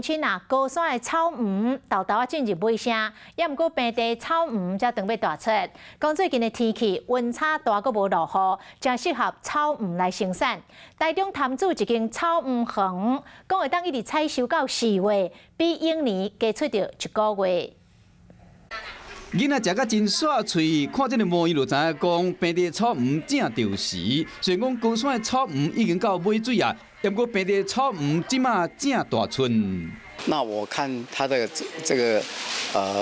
乡亲啊，高山的草鱼豆豆进入尾声，也毋过平地草鱼才准备大出。讲最近的天气温差大，阁无落雨，正适合草鱼来生产。台中潭子一间草鱼园，讲会当一直采收到4月，比永年加出着1个月。 囡仔食甲真煞脆，看这个模样就知影讲平地草鱼正着时。虽然讲高山的草鱼已经到尾水啊，也不过平地草鱼即马正大春。那我看它的这个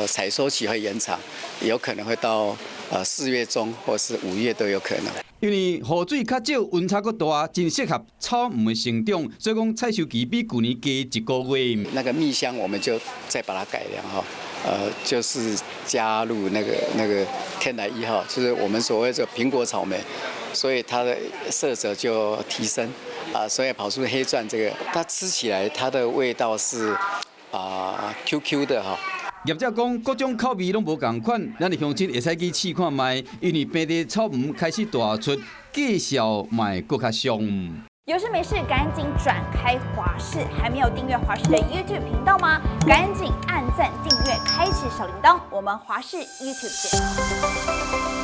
采收期会延长，有可能会到4月中或是5月都有可能。因为雨水较少，温差较大，真适合草鱼的生长，所以讲采收期比去年加1个月。那个蜜香我们就再把它改良哈。 就是加入那个天然1号，就是我们所谓的苹果草莓，所以它的色泽就提升所以跑出黑钻这个，它吃起来它的味道是QQ 的哈。业者讲各种口味拢无同款，咱的乡亲会使去试看卖，因为平地草鱼开始大出，价销卖更较香。 有事没事赶紧转开华视，还没有订阅华视的 YouTube 频道吗？赶紧按赞、订阅、开启小铃铛，我们华视 YouTube 见。